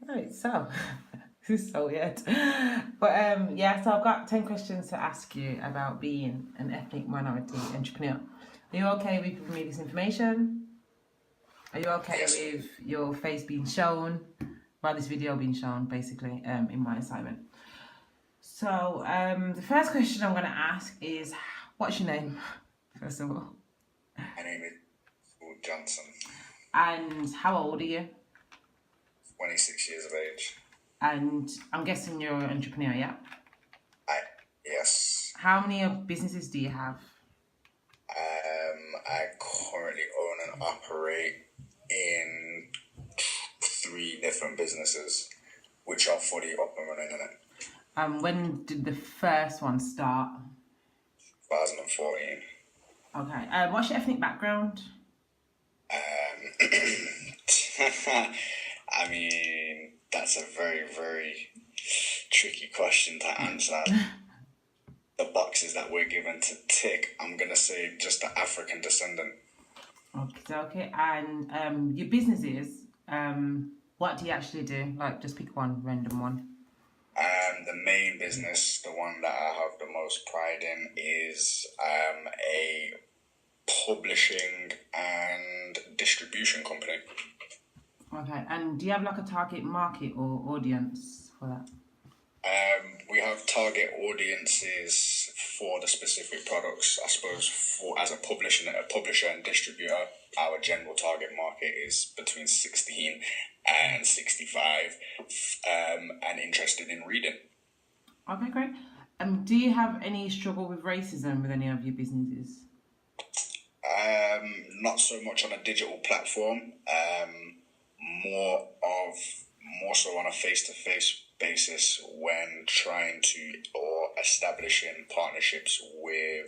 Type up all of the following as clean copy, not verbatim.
Right, so this is so weird. But yeah, so I've got 10 questions to ask you about being an ethnic minority entrepreneur. Are you okay with giving me this information? Are you okay Yes. with your face being shown? Well, this video being shown, basically, in my assignment. So, the first question I'm going to ask is, what's your name, first of all? My name is Paul Johnson, And how old are you? 26 years of age. And I'm guessing you're an entrepreneur, yeah? Yes. How many businesses do you have? I currently own and operate in 3 different businesses, which are fully up and running in it. When did the first one start? 2014. Okay. What's your ethnic background? I mean, that's a very, very tricky question to answer. The boxes that we're given to tick, I'm going to say just the African descendant. Okay. And your businesses, what do you actually do? Like, just pick one, random one. The main business, the one that I have the most pride in, is a publishing and distribution company. Okay. And do you have like a target market or audience for that? We have target audiences for the specific products. I suppose as a publisher and distributor, our general target market is between 16 and 65, and interested in reading. Okay, great. Do you have any struggle with racism with any of your businesses? Not so much on a digital platform. More so on a face-to-face basis when trying to or establishing partnerships with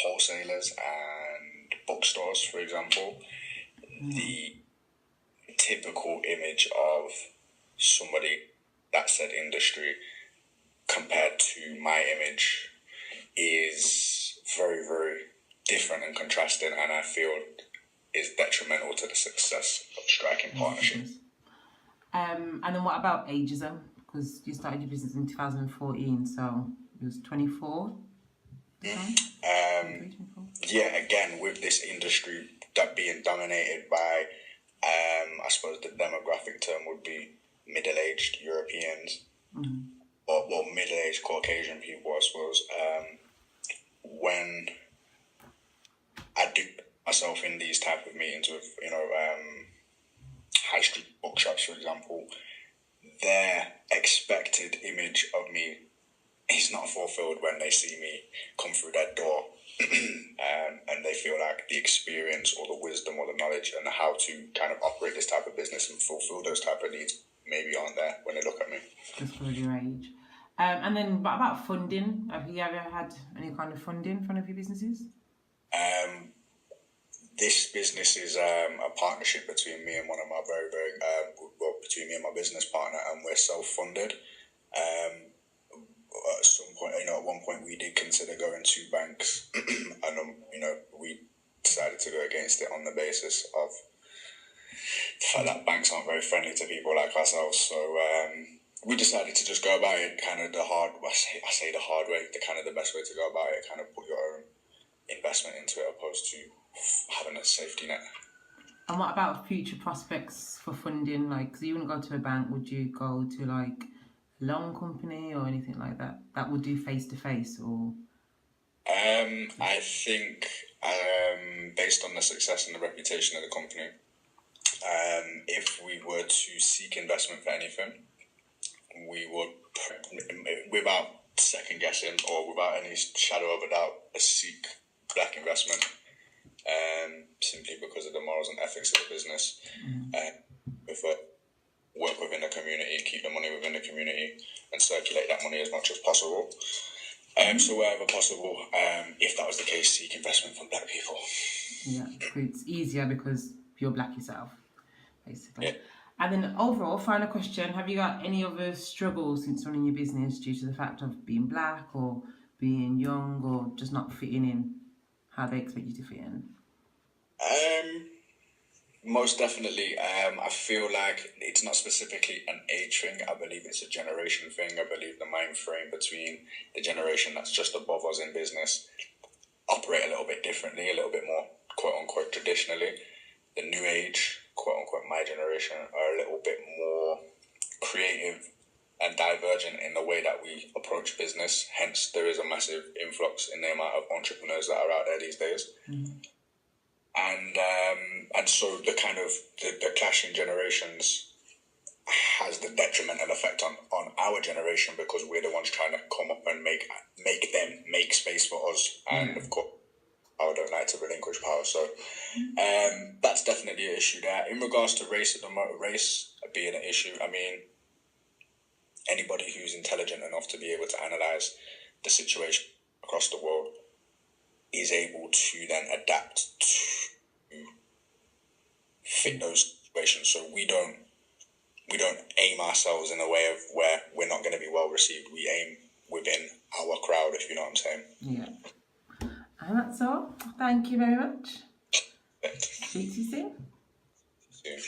wholesalers and bookstores, for example. The typical image of somebody that said industry compared to my image is very, very different and contrasting, and I feel is detrimental to the success of striking partnerships. And then what about ageism? Because you started your business in 2014, so it was 24. Yeah, again, with this industry that being dominated by, I suppose the demographic term would be middle-aged Europeans, or well, middle-aged Caucasian people, I suppose. When I do myself in these type of meetings with, high street bookshops, for example, their expected image of me is not fulfilled when they see me come through that door. And they feel like the experience or the wisdom or the knowledge and how to kind of operate this type of business and fulfill those type of needs maybe aren't there when they look at me. Just for your age. And then what about funding? Have you ever had any kind of funding for one of your businesses? This business is a partnership between me and one of my between me and my business partner, and we're self-funded. At some point, at one point we did consider going to banks, and we decided to go against it on the basis of the fact that banks aren't very friendly to people like ourselves. So we decided to just go about it kind of I say the hard way, the kind of the best way to go about it, kind of put your own investment into it opposed to having a safety net. And what about future prospects for funding? Like, so you wouldn't go to a bank, would you go to like a loan company or anything like that? That would do face-to-face or? I think based on the success and the reputation of the company, if we were to seek investment for anything, we would, without second guessing or without any shadow of a doubt, seek black investment, simply because of the morals and ethics of the business. Work within the community, keep the money within the community, and circulate that money as much as possible. So wherever possible, if that was the case, seek investment from black people. Yeah, it's easier because you're black yourself, basically. Yeah. And then overall, final question, have you got any other struggles since running your business due to the fact of being black or being young or just not fitting in how they expect you to fit in? Most definitely. I feel like it's not specifically an age thing. I believe it's a generation thing. I believe the mind frame between the generation that's just above us in business operate a little bit differently, a little bit more quote unquote traditionally. The new age, quote unquote, my generation are a little bit more creative and divergent in the way that we approach business. Hence, there is a massive influx in the amount of entrepreneurs that are out there these days. And so the kind of the clashing generations has the detrimental effect on our generation, because we're the ones trying to come up and make them make space for us. And of course, I don't like to relinquish power. So that's definitely an issue there. In regards to race being an issue, I mean, anybody who's intelligent enough to be able to analyze the situation across the world is able to then adapt to fit those situations. So we don't aim ourselves in a way of where we're not going to be well received. We aim within our crowd, if you know what I'm saying. Yeah. And that's all. Thank you very much. Speak to you soon. See you.